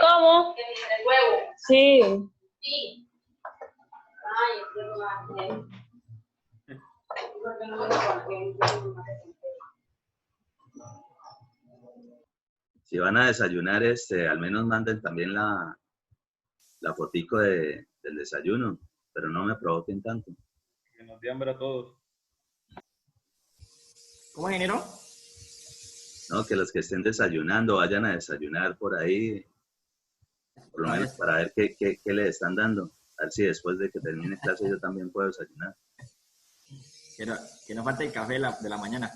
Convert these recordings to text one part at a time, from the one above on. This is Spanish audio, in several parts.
¿Cómo? Sí. Si van a desayunar, al menos manden también la fotico del desayuno, pero no me provoquen tanto. Que nos dé hambre a todos. ¿Cómo es, ingeniero? No, que los que estén desayunando vayan a desayunar por ahí, por lo menos para ver qué le están dando. A ver si después de que termine clase yo también puedo desayunar. Que no falte el café de la mañana.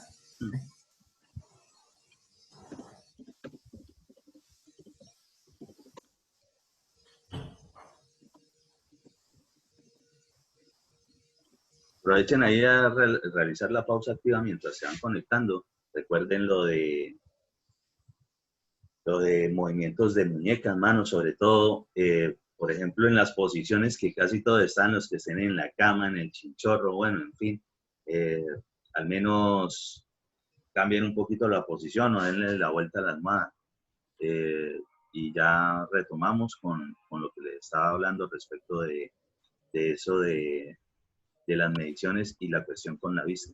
Aprovechen ahí a realizar la pausa activa mientras se van conectando. Recuerden lo de movimientos de muñecas, manos, sobre todo, por ejemplo, en las posiciones que casi todos están, los que estén en la cama, en el chinchorro, bueno, en fin, al menos cambien un poquito la posición o denle la vuelta a la almohada. Y ya retomamos con lo que les estaba hablando respecto de eso de las mediciones y la cuestión con la vista.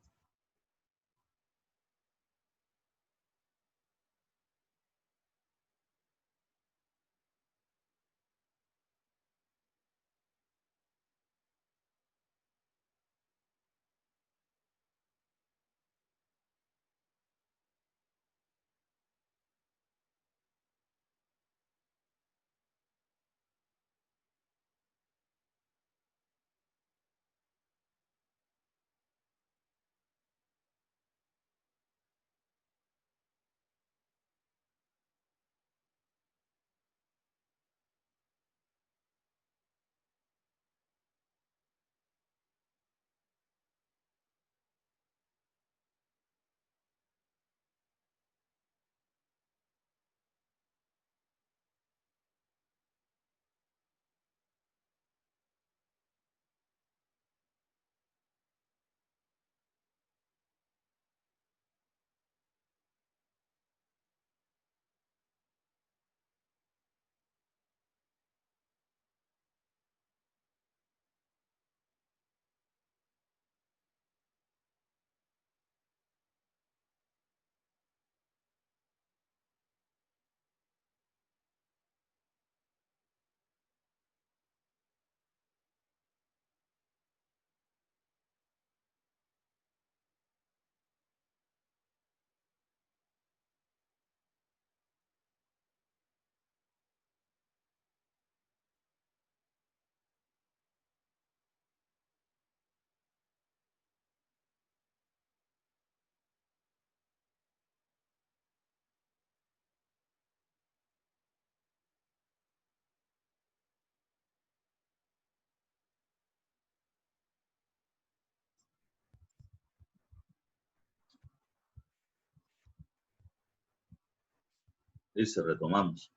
Listo, retomamos.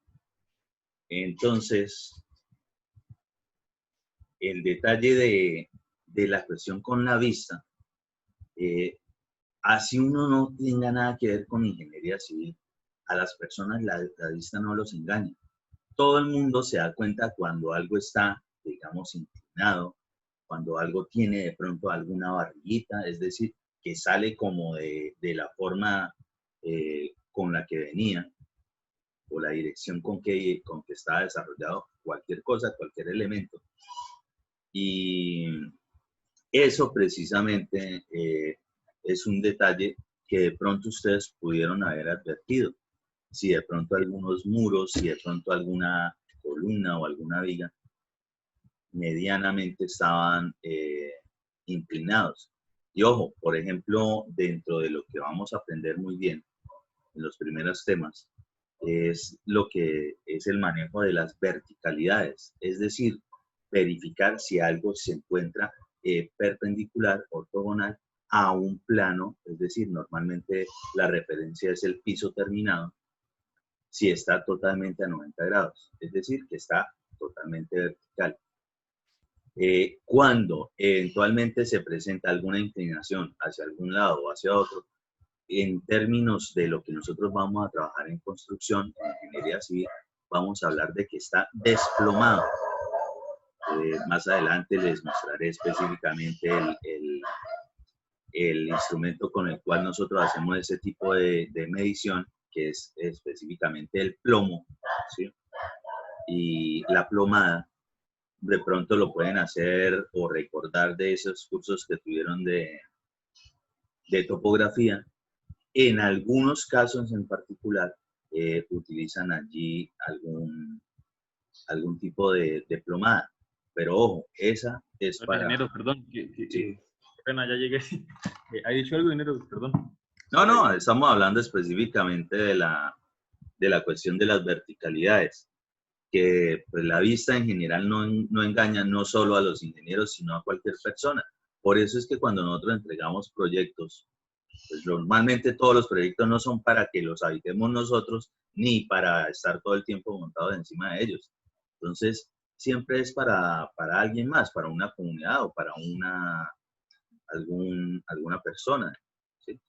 Entonces, el detalle de la cuestión con la vista, así uno no tenga nada que ver con ingeniería civil, a las personas la vista no los engaña. Todo el mundo se da cuenta cuando algo está, digamos, inclinado, cuando algo tiene de pronto alguna barriguita, es decir, que sale como de la forma con la que venía, o la dirección con que estaba desarrollado cualquier cosa, cualquier elemento. Y eso precisamente es un detalle que de pronto ustedes pudieron haber advertido. Si de pronto algunos muros, si de pronto alguna columna o alguna viga medianamente estaban inclinados. Y ojo, por ejemplo, dentro de lo que vamos a aprender muy bien en los primeros temas, es lo que es el manejo de las verticalidades, es decir, verificar si algo se encuentra perpendicular, ortogonal a un plano, es decir, normalmente la referencia es el piso terminado, si está totalmente a 90 grados, es decir, que está totalmente vertical. Cuando eventualmente se presenta alguna inclinación hacia algún lado o hacia otro, en términos de lo que nosotros vamos a trabajar en construcción, en ingeniería civil, vamos a hablar de que está desplomado. Más adelante les mostraré específicamente el instrumento con el cual nosotros hacemos ese tipo de medición, que es específicamente el plomo, ¿sí? Y la plomada, de pronto lo pueden hacer o recordar de esos cursos que tuvieron de topografía. En algunos casos en particular, utilizan allí algún tipo de plomada. Pero ojo, esa es para... Ingeniero, perdón, Sí. pena, ya llegué. ¿Ha dicho algo, ingeniero? Perdón. No, estamos hablando específicamente de la cuestión de las verticalidades, que pues la vista en general no engaña no solo a los ingenieros, sino a cualquier persona. Por eso es que cuando nosotros entregamos proyectos, pues normalmente todos los proyectos no son para que los habitemos nosotros, ni para estar todo el tiempo montados encima de ellos. Entonces, siempre es para alguien más, para una comunidad o para alguna persona, ¿sí?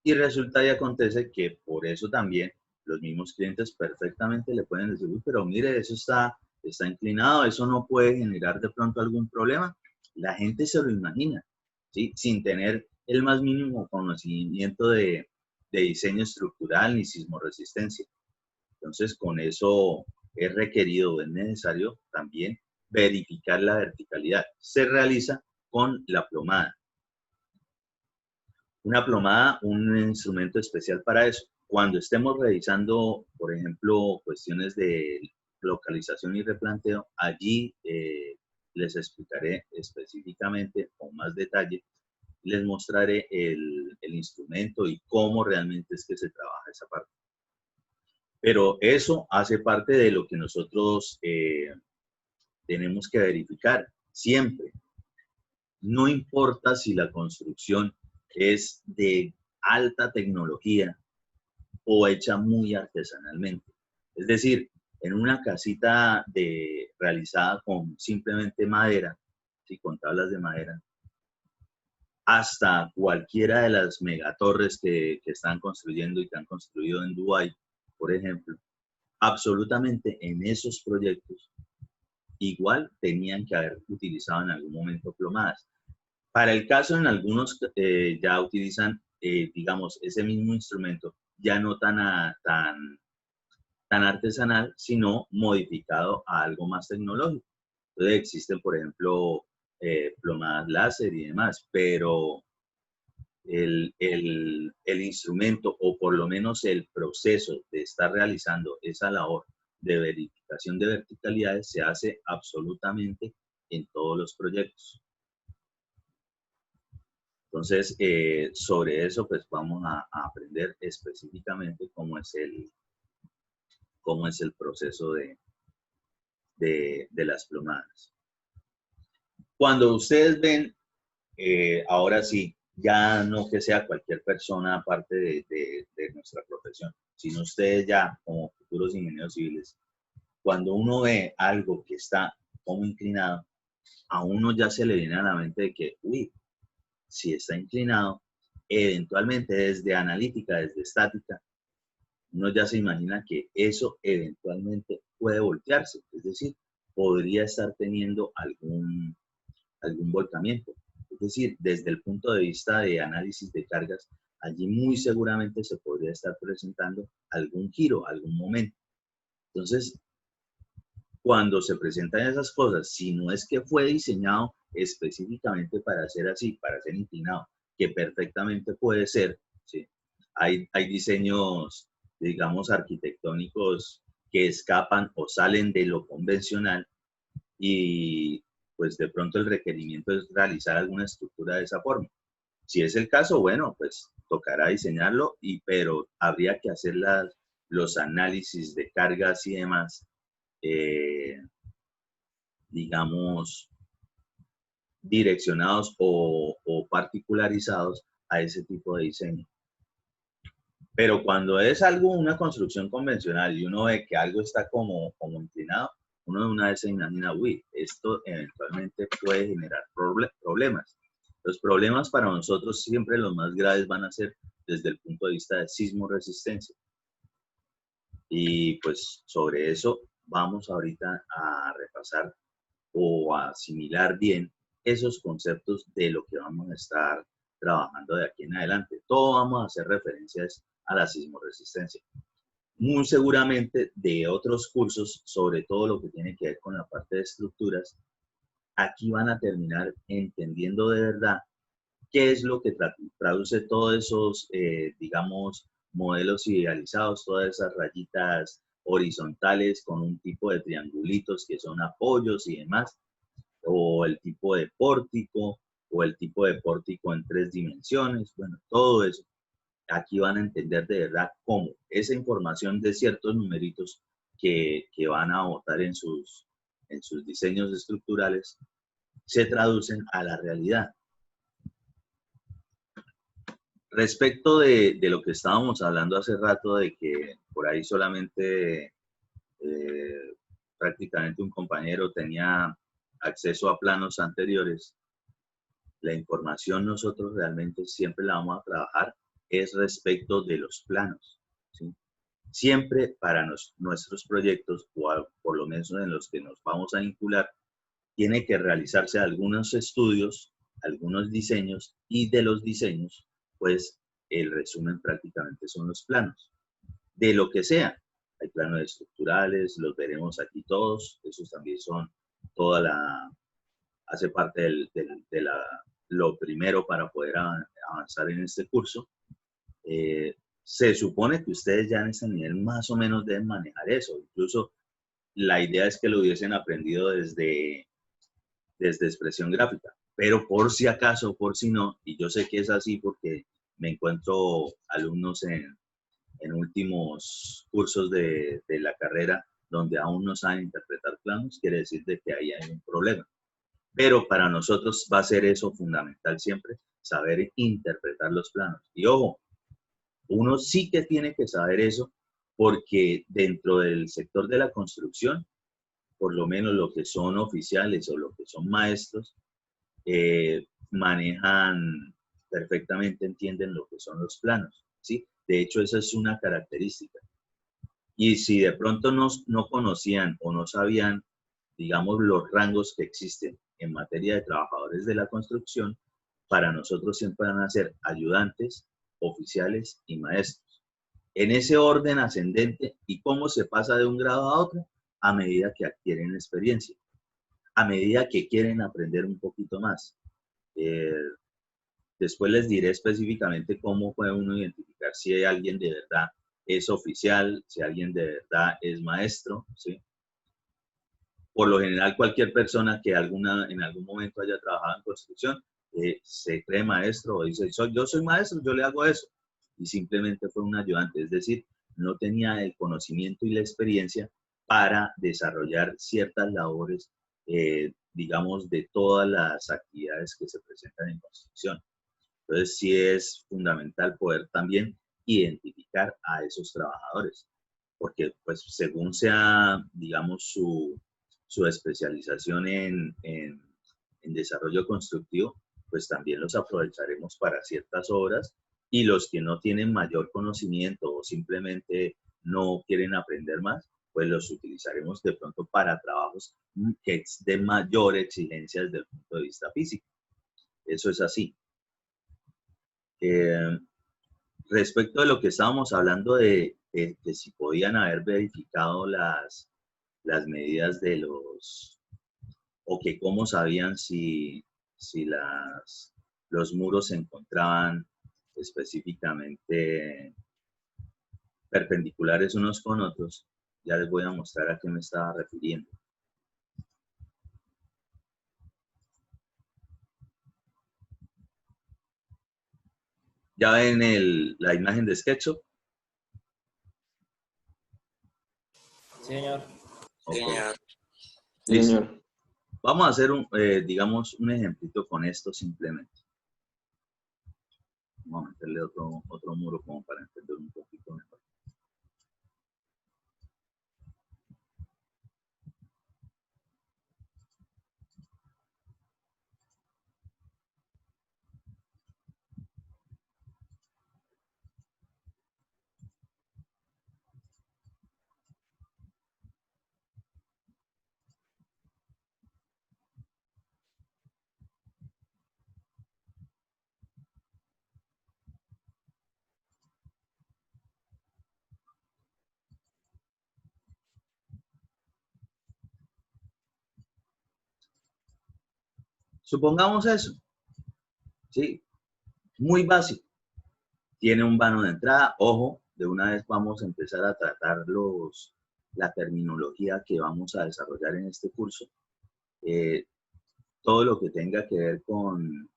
Y resulta y acontece que por eso también los mismos clientes perfectamente le pueden decir, uy, pero mire, eso está inclinado, eso no puede generar de pronto algún problema. La gente se lo imagina, ¿sí? Sin tener el más mínimo conocimiento de diseño estructural ni sismoresistencia. Entonces, con eso es requerido, es necesario también verificar la verticalidad. Se realiza con la plomada. Una plomada, un instrumento especial para eso. Cuando estemos revisando, por ejemplo, cuestiones de localización y replanteo, allí les explicaré específicamente con más detalle, les mostraré el instrumento y cómo realmente es que se trabaja esa parte. Pero eso hace parte de lo que nosotros tenemos que verificar siempre. No importa si la construcción es de alta tecnología o hecha muy artesanalmente. Es decir, en una casita realizada con simplemente madera, ¿sí? Con tablas de madera, hasta cualquiera de las megatorres que están construyendo y que han construido en Dubái, por ejemplo, absolutamente en esos proyectos igual tenían que haber utilizado en algún momento plomadas. Para el caso, en algunos ya utilizan, digamos, ese mismo instrumento, ya no tan artesanal, sino modificado a algo más tecnológico. Entonces existen, por ejemplo, plomadas láser y demás, pero el instrumento, o por lo menos el proceso de estar realizando esa labor de verificación de verticalidades, se hace absolutamente en todos los proyectos. Entonces, sobre eso, pues vamos a aprender específicamente cómo es el proceso de las plomadas. Cuando ustedes ven, ahora sí, ya no que sea cualquier persona aparte de nuestra profesión, sino ustedes ya como futuros ingenieros civiles, cuando uno ve algo que está como inclinado, a uno ya se le viene a la mente de que, uy, si está inclinado, eventualmente desde analítica, desde estática, uno ya se imagina que eso eventualmente puede voltearse, es decir, podría estar teniendo algún volcamiento. Es decir, desde el punto de vista de análisis de cargas, allí muy seguramente se podría estar presentando algún giro, algún momento. Entonces, cuando se presentan esas cosas, si no es que fue diseñado específicamente para ser así, para ser inclinado, que perfectamente puede ser, ¿sí? Hay diseños, digamos, arquitectónicos que escapan o salen de lo convencional y pues de pronto el requerimiento es realizar alguna estructura de esa forma. Si es el caso, bueno, pues tocará diseñarlo, pero habría que hacer los análisis de cargas y demás, digamos, direccionados o particularizados a ese tipo de diseño. Pero cuando es algo, una construcción convencional y uno ve que algo está como inclinado, uno una vez se imagina, uy, esto eventualmente puede generar problemas. Los problemas para nosotros siempre los más graves van a ser desde el punto de vista de sismo resistencia. Y pues sobre eso vamos ahorita a repasar o a asimilar bien esos conceptos de lo que vamos a estar trabajando de aquí en adelante. Todo vamos a hacer referencias a la sismoresistencia. Muy seguramente de otros cursos, sobre todo lo que tiene que ver con la parte de estructuras, aquí van a terminar entendiendo de verdad qué es lo que traduce todos esos, digamos, modelos idealizados, todas esas rayitas horizontales con un tipo de triangulitos que son apoyos y demás, o el tipo de pórtico, o el tipo de pórtico en 3 dimensiones, bueno, todo eso. Aquí van a entender de verdad cómo esa información de ciertos numeritos que van a botar en sus diseños estructurales se traducen a la realidad. Respecto de lo que estábamos hablando hace rato, de que por ahí solamente prácticamente un compañero tenía acceso a planos anteriores, la información nosotros realmente siempre la vamos a trabajar es respecto de los planos, ¿sí? Siempre para nuestros proyectos, o por lo menos en los que nos vamos a vincular, tiene que realizarse algunos estudios, algunos diseños, y de los diseños, pues el resumen prácticamente son los planos, de lo que sea. Hay planos estructurales, los veremos aquí todos, esos también son hace parte de lo primero para poder avanzar en este curso. Se supone que ustedes ya en este nivel más o menos deben manejar eso. Incluso la idea es que lo hubiesen aprendido desde expresión gráfica. Pero por si acaso, por si no, y yo sé que es así porque me encuentro alumnos en últimos cursos de la carrera donde aún no saben interpretar planos, quiere decir de que ahí hay un problema. Pero para nosotros va a ser eso fundamental siempre, saber interpretar los planos. Y ojo, uno sí que tiene que saber eso porque dentro del sector de la construcción, por lo menos lo que son oficiales o lo que son maestros, manejan perfectamente, entienden lo que son los planos, ¿sí? De hecho, esa es una característica. Y si de pronto no conocían o no sabían, digamos, los rangos que existen en materia de trabajadores de la construcción, para nosotros siempre van a ser ayudantes, oficiales y maestros. En ese orden ascendente, y cómo se pasa de un grado a otro, a medida que adquieren experiencia, a medida que quieren aprender un poquito más. Después les diré específicamente cómo puede uno identificar si alguien de verdad es oficial, si alguien de verdad es maestro, ¿sí? Por lo general, cualquier persona que en algún momento haya trabajado en construcción se cree maestro o dice, yo soy maestro, yo le hago eso. Y simplemente fue un ayudante, es decir, no tenía el conocimiento y la experiencia para desarrollar ciertas labores, digamos, de todas las actividades que se presentan en construcción. Entonces, sí es fundamental poder también identificar a esos trabajadores, porque pues según sea, digamos, su especialización en desarrollo constructivo, pues también los aprovecharemos para ciertas obras, y los que no tienen mayor conocimiento o simplemente no quieren aprender más, pues los utilizaremos de pronto para trabajos que es de mayor exigencia desde el punto de vista físico. Eso es así. Respecto de lo que estábamos hablando de si podían haber verificado las medidas de o que cómo sabían si los muros se encontraban específicamente perpendiculares unos con otros, ya les voy a mostrar a qué me estaba refiriendo. ¿Ya ven la imagen de SketchUp? Sí, señor. Okay. Sí, señor. Vamos a hacer, digamos, un ejemplito con esto simplemente. Vamos a meterle otro muro como para entender un poquito mejor. Supongamos eso, ¿sí? Muy básico. Tiene un vano de entrada. Ojo, de una vez vamos a empezar a tratar la terminología que vamos a desarrollar en este curso. Todo lo que tenga que ver con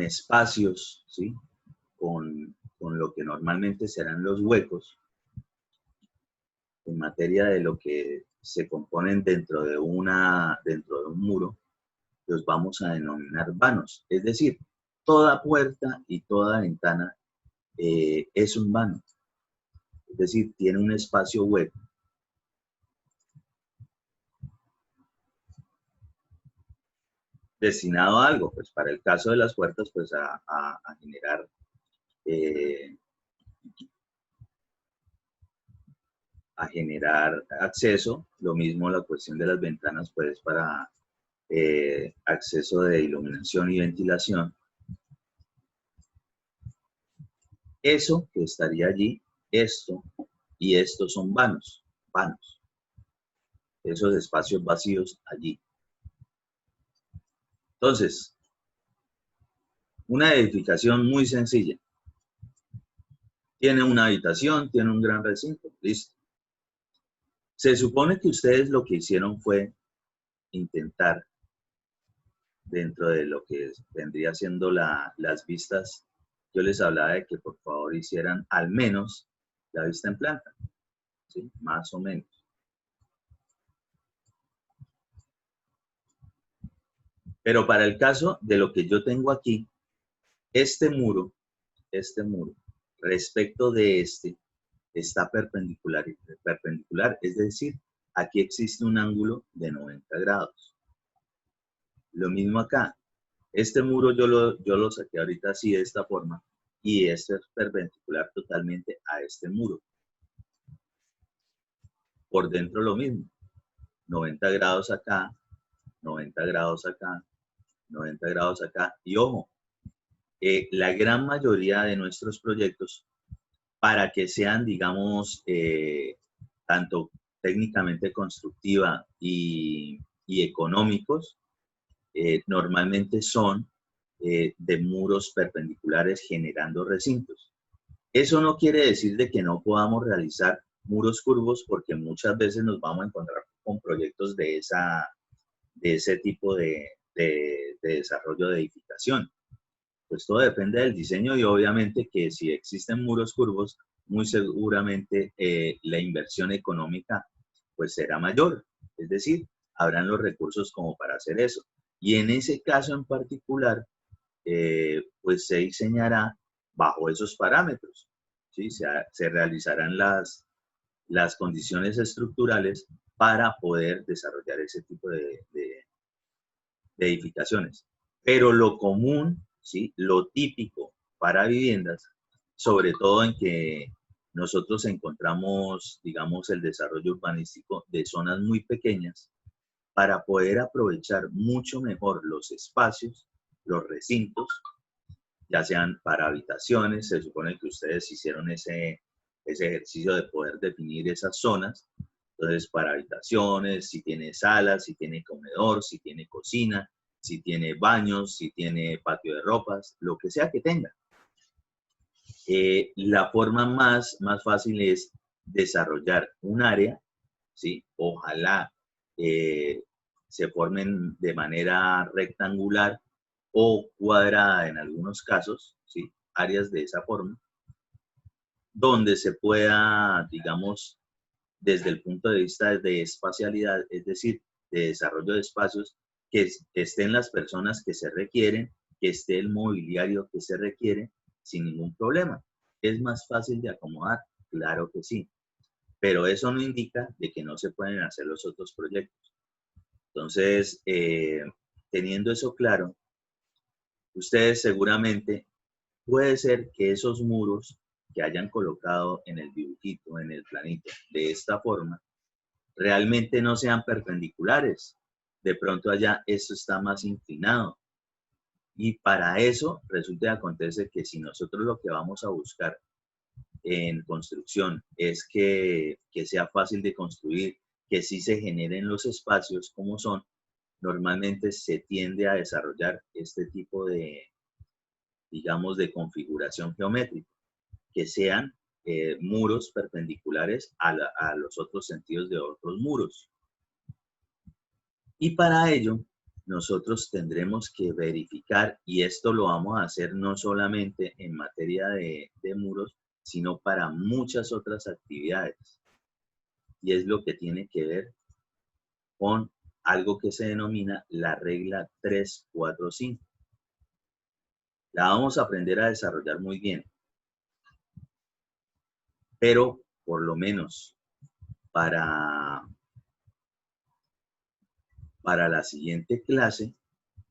espacios, ¿sí? Con lo que normalmente serán los huecos, en materia de lo que se componen dentro de un muro, los vamos a denominar vanos. Es decir, toda puerta y toda ventana es un vano. Es decir, tiene un espacio hueco. Destinado a algo, pues para el caso de las puertas, pues a generar acceso. Lo mismo la cuestión de las ventanas, pues para acceso de iluminación y ventilación. Eso que estaría allí, esto y estos son vanos. Esos espacios vacíos allí. Entonces, una edificación muy sencilla. Tiene una habitación, tiene un gran recinto, listo. Se supone que ustedes lo que hicieron fue intentar, dentro de lo que vendría siendo las vistas, yo les hablaba de que por favor hicieran al menos la vista en planta, ¿sí? Más o menos. Pero para el caso de lo que yo tengo aquí, este muro, respecto de este, está perpendicular, es decir, aquí existe un ángulo de 90 grados. Lo mismo acá. Este muro yo lo saqué ahorita así de esta forma y este es perpendicular totalmente a este muro. Por dentro lo mismo. 90 grados acá, 90 grados acá, 90 grados acá. Y ojo, la gran mayoría de nuestros proyectos, para que sean, digamos, tanto técnicamente constructiva y económicos, normalmente son de muros perpendiculares generando recintos. Eso no quiere decir de que no podamos realizar muros curvos, porque muchas veces nos vamos a encontrar con proyectos de ese tipo de desarrollo de edificación. Pues todo depende del diseño y obviamente que si existen muros curvos, muy seguramente la inversión económica pues será mayor. Es decir, habrán los recursos como para hacer eso. Y en ese caso en particular, pues se diseñará bajo esos parámetros, ¿sí? Se realizarán las condiciones estructurales para poder desarrollar ese tipo de edificaciones. Pero lo común, ¿sí? Lo típico para viviendas, sobre todo en que nosotros encontramos, digamos, el desarrollo urbanístico de zonas muy pequeñas, para poder aprovechar mucho mejor los espacios, los recintos, ya sean para habitaciones. Se supone que ustedes hicieron ese ejercicio de poder definir esas zonas. Entonces, para habitaciones, si tiene salas, si tiene comedor, si tiene cocina, si tiene baños, si tiene patio de ropas, lo que sea que tenga. La forma más fácil es desarrollar un área, ¿sí? Ojalá se formen de manera rectangular o cuadrada en algunos casos, ¿sí? Áreas de esa forma, donde se pueda, digamos, desde el punto de vista de espacialidad, es decir, de desarrollo de espacios, que estén las personas que se requieren, que esté el mobiliario que se requiere, sin ningún problema. ¿Es más fácil de acomodar? Claro que sí. Pero eso no indica de que no se pueden hacer los otros proyectos. Entonces, teniendo eso claro, ustedes seguramente puede ser que esos muros que hayan colocado en el dibujito, en el planito, de esta forma, realmente no sean perpendiculares. De pronto allá esto está más inclinado. Y para eso resulta y acontece que si nosotros lo que vamos a buscar en construcción es que sea fácil de construir, que sí se generen los espacios como son. Normalmente se tiende a desarrollar este tipo de, digamos, de configuración geométrica, que sean muros perpendiculares a los otros sentidos de otros muros. Y para ello, nosotros tendremos que verificar, y esto lo vamos a hacer no solamente en materia de muros, sino para muchas otras actividades. Y es lo que tiene que ver con algo que se denomina la regla 3-4-5. La vamos a aprender a desarrollar muy bien, pero por lo menos para la siguiente clase,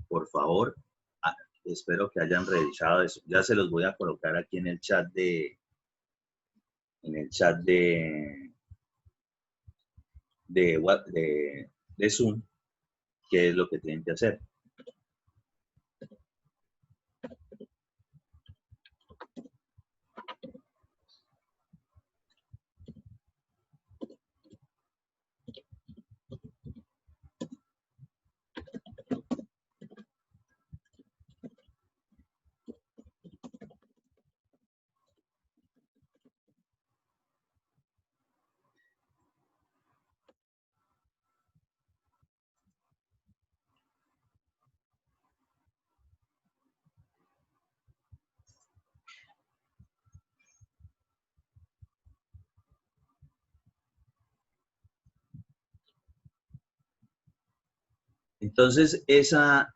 por favor, espero que hayan revisado eso. Ya se los voy a colocar aquí en el chat de Zoom, qué es lo que tienen que hacer. Entonces, esa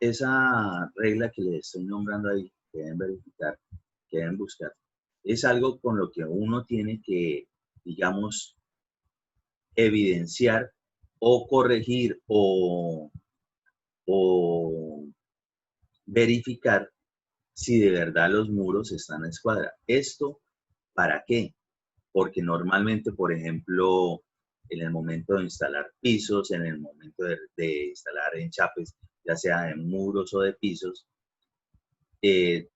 regla que les estoy nombrando ahí, que deben verificar, que deben buscar, es algo con lo que uno tiene que, digamos, evidenciar o corregir o verificar si de verdad los muros están a escuadra. ¿Esto para qué? Porque normalmente, por ejemplo, en el momento de instalar pisos, en el momento de instalar enchapes, ya sea de muros o de pisos,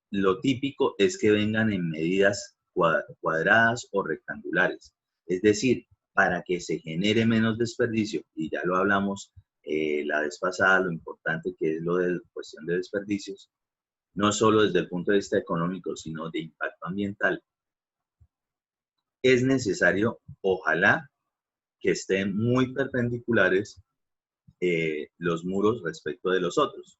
lo típico es que vengan en medidas cuadradas o rectangulares. Es decir, para que se genere menos desperdicio, y ya lo hablamos la vez pasada, lo importante que es lo de cuestión de desperdicios, no solo desde el punto de vista económico, sino de impacto ambiental, es necesario, ojalá, que estén muy perpendiculares los muros respecto de los otros.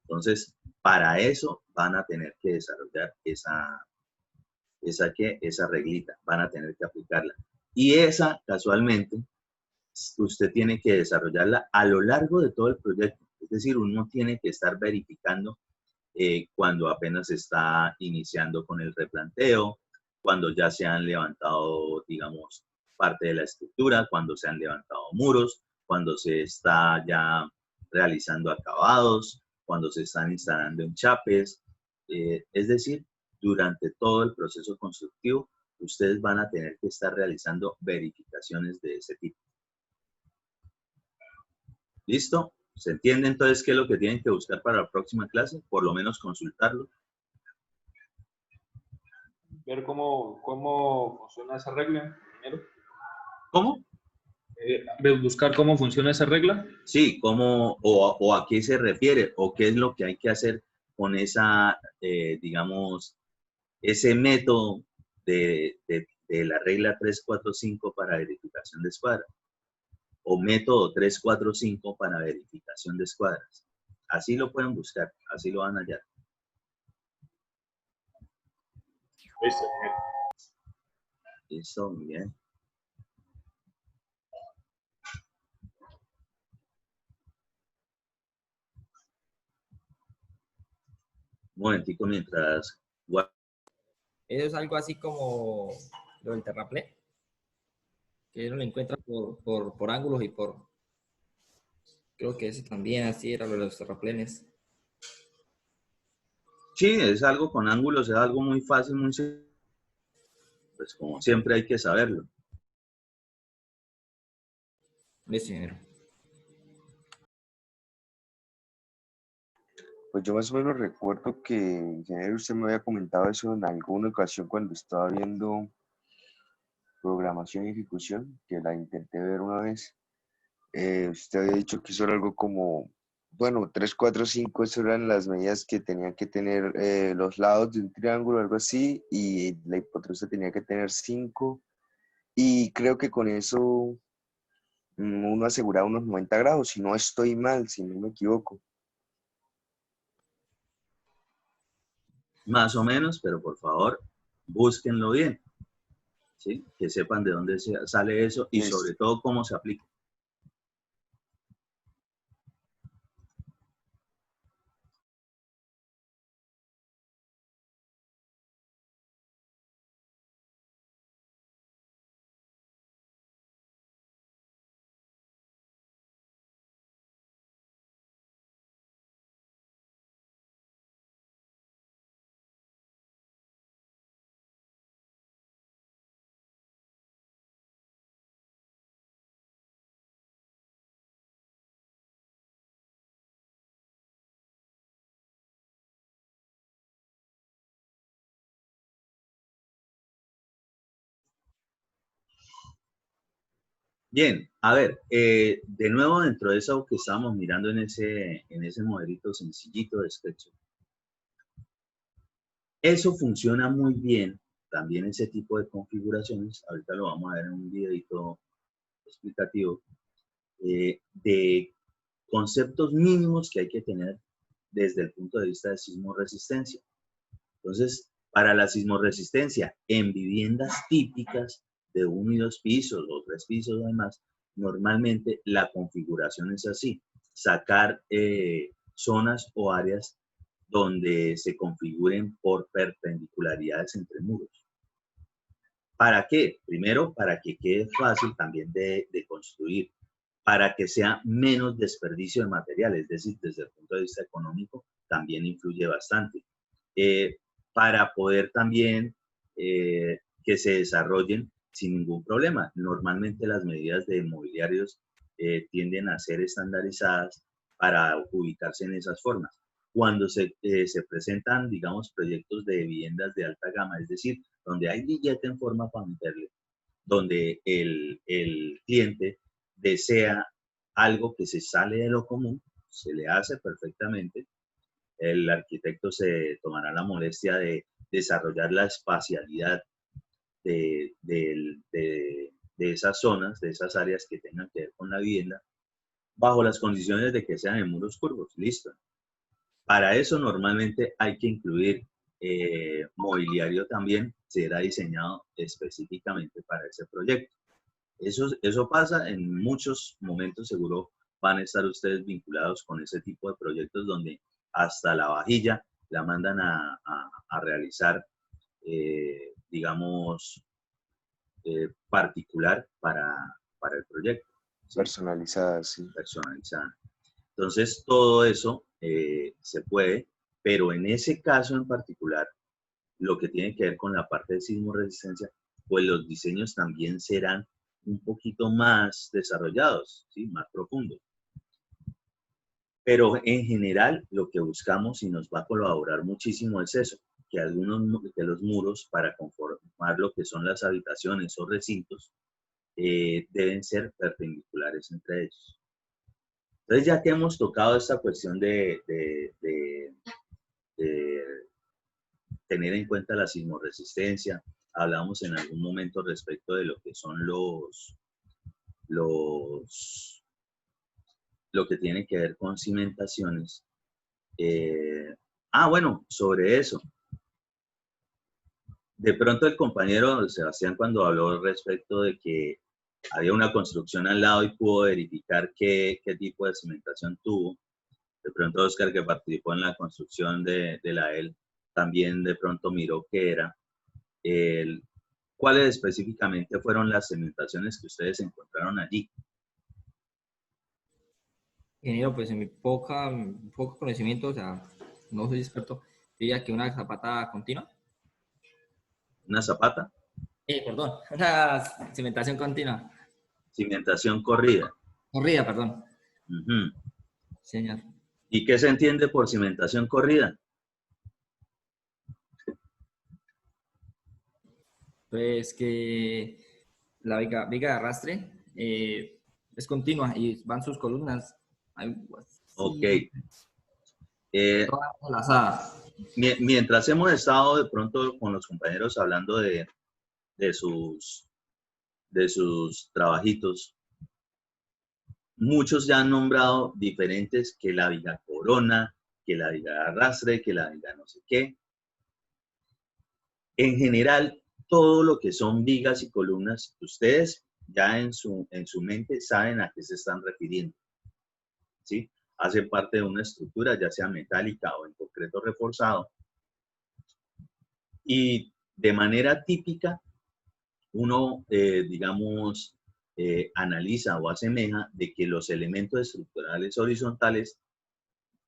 Entonces, para eso van a tener que desarrollar esa reglita, van a tener que aplicarla. Y esa, casualmente, usted tiene que desarrollarla a lo largo de todo el proyecto. Es decir, uno tiene que estar verificando cuando apenas está iniciando con el replanteo, cuando ya se han levantado, digamos, parte de la estructura, cuando se han levantado muros, cuando se está ya realizando acabados, cuando se están instalando enchapes. Es decir, durante todo el proceso constructivo, ustedes van a tener que estar realizando verificaciones de ese tipo. ¿Listo? ¿Se entiende entonces qué es lo que tienen que buscar para la próxima clase? Por lo menos consultarlo. Ver cómo funciona esa regla primero. ¿Cómo? Buscar cómo funciona esa regla. Sí, cómo o a qué se refiere o qué es lo que hay que hacer con esa, digamos, ese método de la regla 345 para verificación de escuadra o método 345 para verificación de escuadras. Así lo pueden buscar, así lo van a hallar. Listo. Listo, muy bien. Un momentico mientras... Eso es algo así como lo del terraplén, que uno lo encuentra por ángulos y por... Creo que ese también así era lo de los terraplenes. Sí, es algo con ángulos, es algo muy fácil, muy sencillo. Pues como siempre hay que saberlo. Listo, ingeniero. Pues yo más o menos recuerdo que, ingeniero, usted me había comentado eso en alguna ocasión cuando estaba viendo programación y ejecución, que la intenté ver una vez. Usted había dicho que eso era algo como, bueno, 3 4 5 eso eran las medidas que tenían que tener los lados de un triángulo, algo así, y la hipotenusa tenía que tener 5, y creo que con eso uno aseguraba unos 90 grados, si no estoy mal, si no me equivoco. Más o menos, pero por favor, búsquenlo bien, ¿sí? Que sepan de dónde sale eso y sobre todo cómo se aplica. Bien, a ver, de nuevo dentro de eso que estábamos mirando en ese modelito sencillito de SketchUp, eso funciona muy bien, también ese tipo de configuraciones, ahorita lo vamos a ver en un videito explicativo, de conceptos mínimos que hay que tener desde el punto de vista de sismorresistencia. Entonces, para la sismorresistencia en viviendas típicas de 1 y 2 pisos o 3 pisos además, normalmente la configuración es así, sacar zonas o áreas donde se configuren por perpendicularidades entre muros. ¿Para qué? Primero, para que quede fácil también de construir, para que sea menos desperdicio de material, es decir, desde el punto de vista económico también influye bastante. Para poder también que se desarrollen sin ningún problema. Normalmente las medidas de mobiliarios tienden a ser estandarizadas para ubicarse en esas formas. Cuando se presentan, digamos, proyectos de viviendas de alta gama, es decir, donde hay billete en forma para meterle, donde el cliente desea algo que se sale de lo común, se le hace perfectamente. El arquitecto se tomará la molestia de desarrollar la espacialidad de esas zonas, de esas áreas que tengan que ver con la vivienda, bajo las condiciones de que sean en muros curvos. Listo. Para eso normalmente hay que incluir mobiliario también, será diseñado específicamente para ese proyecto. Eso pasa en muchos momentos, seguro van a estar ustedes vinculados con ese tipo de proyectos donde hasta la vajilla la mandan a realizar, digamos, particular para el proyecto. ¿Sí? Personalizada, sí. Personalizada. Entonces, todo eso se puede, pero en ese caso en particular, lo que tiene que ver con la parte de sismoresistencia, pues los diseños también serán un poquito más desarrollados, ¿sí? Más profundos. Pero en general, lo que buscamos y nos va a colaborar muchísimo es eso, que que los muros para conformar lo que son las habitaciones o recintos deben ser perpendiculares entre ellos. Entonces, ya que hemos tocado esta cuestión de tener en cuenta la sismoresistencia, hablamos en algún momento respecto de lo que son lo que tiene que ver con cimentaciones. Bueno, sobre eso. De pronto el compañero Sebastián, cuando habló respecto de que había una construcción al lado y pudo verificar qué tipo de cimentación tuvo, de pronto Oscar, que participó en la construcción de la EL, también de pronto miró qué era. ¿Cuáles específicamente fueron las cimentaciones que ustedes encontraron allí? Ingeniero, pues en mi poco conocimiento, o sea, no soy experto, diría que una zapata continua. ¿Una zapata? Perdón, una cimentación continua. Cimentación corrida. Corrida, perdón. Uh-huh. Señor. ¿Y qué se entiende por cimentación corrida? Pues que la viga de arrastre es continua y van sus columnas algo Ok. así, toda enlazada. Mientras hemos estado de pronto con los compañeros hablando de sus trabajitos, muchos ya han nombrado diferentes, que la viga corona, que la viga de arrastre, que la viga no sé qué. En general, todo lo que son vigas y columnas, ustedes ya en su mente saben a qué se están refiriendo, ¿sí? Hacen parte de una estructura, ya sea metálica o en concreto reforzado. Y de manera típica, uno, digamos, analiza o asemeja de que los elementos estructurales horizontales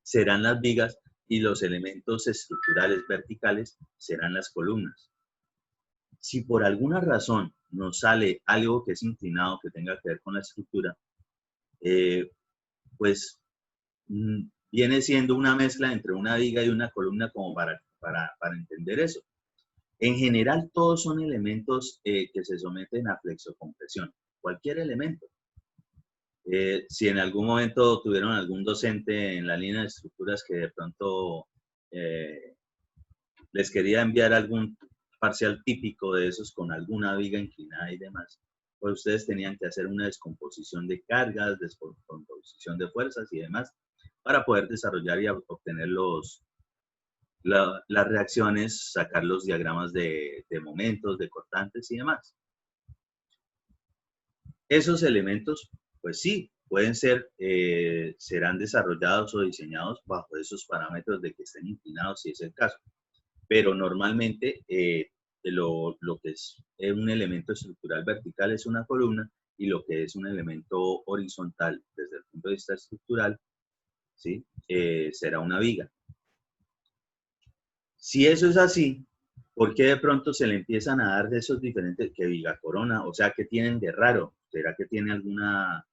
serán las vigas y los elementos estructurales verticales serán las columnas. Si por alguna razón nos sale algo que es inclinado, que tenga que ver con la estructura, pues viene siendo una mezcla entre una viga y una columna como para entender eso. En general, todos son elementos que se someten a flexocompresión, cualquier elemento. Si en algún momento tuvieron algún docente en la línea de estructuras que de pronto les quería enviar algún parcial típico de esos con alguna viga inclinada y demás, pues ustedes tenían que hacer una descomposición de cargas, descomposición de fuerzas y demás para poder desarrollar y obtener las reacciones, sacar los diagramas de momentos, de cortantes y demás. Esos elementos, pues sí, pueden ser, serán desarrollados o diseñados bajo esos parámetros de que estén inclinados, si es el caso. Pero normalmente lo que es un elemento estructural vertical es una columna y lo que es un elemento horizontal desde el punto de vista estructural, ¿sí? Será una viga. Si eso es así, ¿por qué de pronto se le empiezan a dar de esos diferentes, que viga corona? O sea, ¿qué tienen de raro? ¿Será que tiene alguna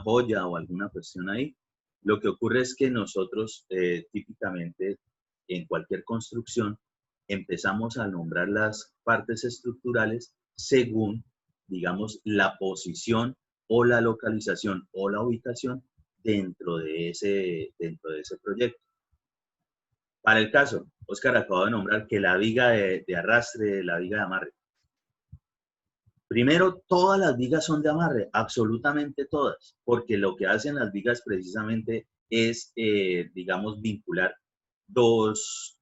joya o alguna cuestión ahí? Lo que ocurre es que nosotros típicamente en cualquier construcción empezamos a nombrar las partes estructurales según, digamos, la posición o la localización o la ubicación dentro de ese proyecto. Para el caso, Oscar acaba de nombrar que la viga de arrastre, la viga de amarre. Primero, todas las vigas son de amarre, absolutamente todas, porque lo que hacen las vigas precisamente es, digamos, vincular dos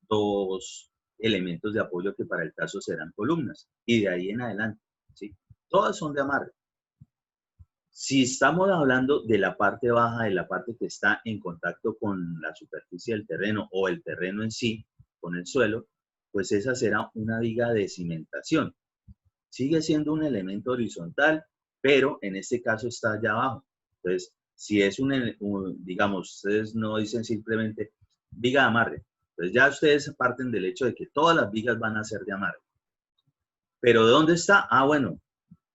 elementos de apoyo que para el caso serán columnas, y de ahí en adelante, ¿sí? Todas son de amarre. Si estamos hablando de la parte baja, de la parte que está en contacto con la superficie del terreno o el terreno en sí, con el suelo, pues esa será una viga de cimentación. Sigue siendo un elemento horizontal, pero en este caso está allá abajo. Entonces, si es digamos, ustedes no dicen simplemente viga de amarre, pues ya ustedes parten del hecho de que todas las vigas van a ser de amarre. Pero ¿de dónde está? Ah, bueno,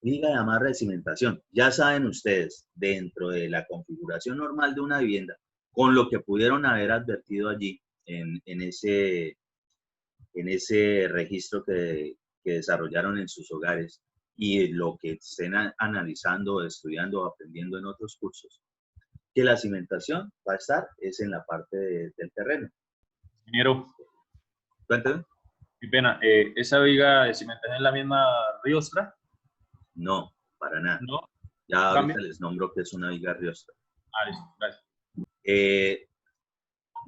viga de amarre de cimentación. Ya saben ustedes, dentro de la configuración normal de una vivienda, con lo que pudieron haber advertido allí en ese registro que desarrollaron en sus hogares y lo que estén analizando, estudiando o aprendiendo en otros cursos, que la cimentación va a estar es en la parte del terreno. Ingeniero, Cuéntame. qué pena. ¿Esa viga de cimentación es la misma Riostra? No, para nada. ¿No? Ya ahorita ¿Cambia? les nombro que es una viga Riostra. Ah, listo, gracias.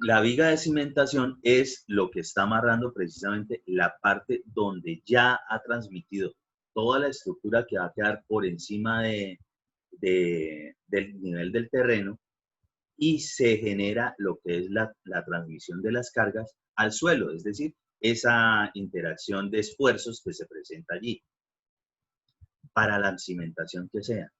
La viga de cimentación es lo que está amarrando precisamente la parte donde ya ha transmitido toda la estructura que va a quedar por encima del nivel del terreno y se genera lo que es la transmisión de las cargas al suelo, es decir, esa interacción de esfuerzos que se presenta allí para la cimentación que sea.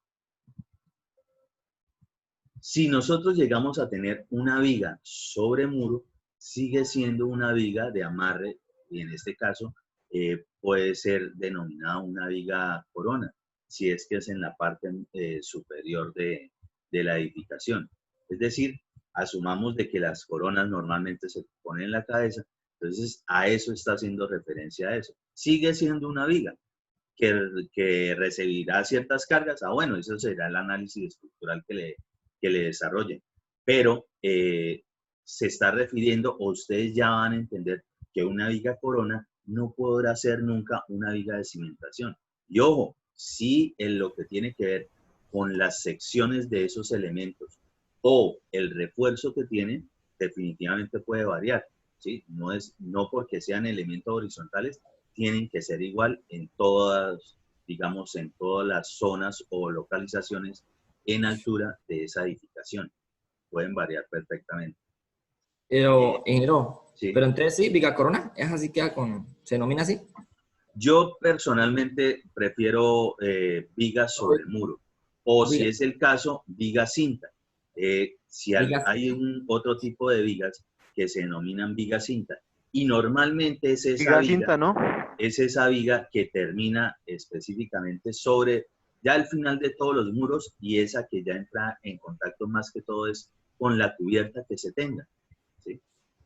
Si nosotros llegamos a tener una viga sobre muro, sigue siendo una viga de amarre y en este caso puede ser denominada una viga corona, si es que es en la parte superior de la edificación. Es decir, asumamos de que las coronas normalmente se ponen en la cabeza, entonces a eso está haciendo referencia a eso. Sigue siendo una viga que recibirá ciertas cargas, bueno, eso será el análisis estructural que le desarrollen, pero se está refiriendo, o ustedes ya van a entender que una viga corona no podrá ser nunca una viga de cimentación. Y ojo, sí en lo que tiene que ver con las secciones de esos elementos o el refuerzo que tiene, definitivamente puede variar, ¿sí? No porque sean elementos horizontales, tienen que ser igual en todas, digamos, en todas las zonas o localizaciones en altura de esa edificación. Pueden variar perfectamente. Pero, ingeniero, Sí. pero entonces sí, viga corona, es así, se denomina así. Yo personalmente prefiero vigas sobre muro, o si es el caso, viga cinta. Si hay otro tipo de vigas que se denominan viga cinta, y normalmente es esa viga, cinta, ¿no? Es esa viga que termina específicamente sobre ya el final de todos los muros, y esa que ya entra en contacto más que todo es con la cubierta que se tenga, ¿sí?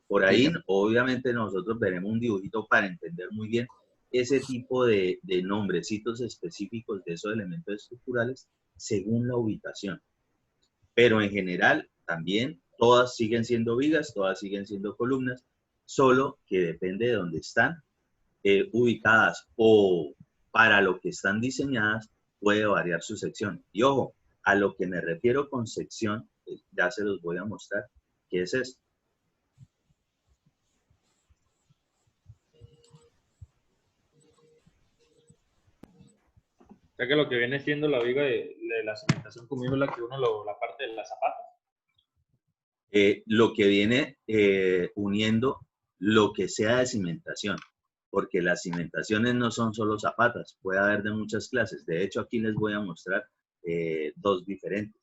Por ahí, obviamente, nosotros veremos un dibujito para entender muy bien ese tipo de nombrecitos específicos de esos elementos estructurales según la ubicación. Pero en general, también, todas siguen siendo vigas, todas siguen siendo columnas, solo que depende de dónde están ubicadas o para lo que están diseñadas, puede variar su sección. Y ojo, a lo que me refiero con sección, ya se los voy a mostrar, ¿qué es esto? O sea que lo que viene siendo la viga de la cimentación conmigo es la que une la parte de la zapata. Lo que viene uniendo lo que sea de cimentación, porque las cimentaciones no son solo zapatas, puede haber de muchas clases. De hecho, aquí les voy a mostrar dos diferentes.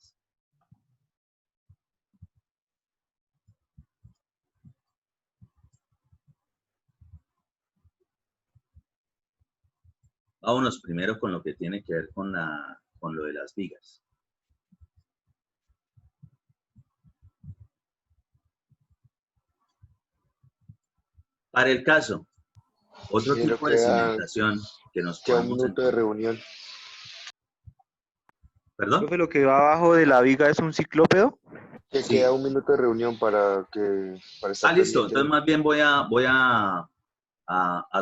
Vámonos primero con lo que tiene que ver con lo de las vigas. Para el caso, otro tipo de cimentación que nos podemos... un minuto de reunión. ¿Perdón? Profe, lo que va abajo de la viga es un ciclópedo. Que Sí. queda un minuto de reunión para estar Listo. pendiente. Entonces más bien voy a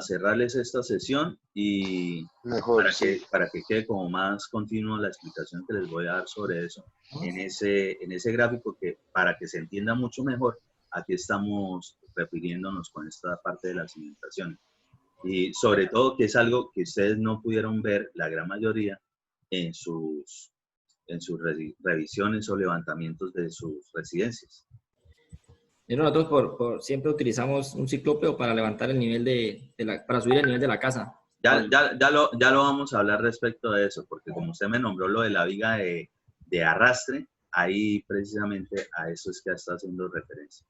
cerrarles esta sesión y Mejor, para que quede como más continua la explicación que les voy a dar sobre eso en ese gráfico, que para que se entienda mucho mejor, aquí estamos refiriéndonos con esta parte de la cimentación. Y sobre todo que es algo que ustedes no pudieron ver, la gran mayoría, en sus revisiones o levantamientos de sus residencias. Pero nosotros siempre utilizamos un ciclópeo para levantar el nivel para subir el nivel de la casa. Ya lo vamos a hablar respecto de eso, porque como usted me nombró lo de la viga de arrastre, ahí precisamente a eso es que está haciendo referencia.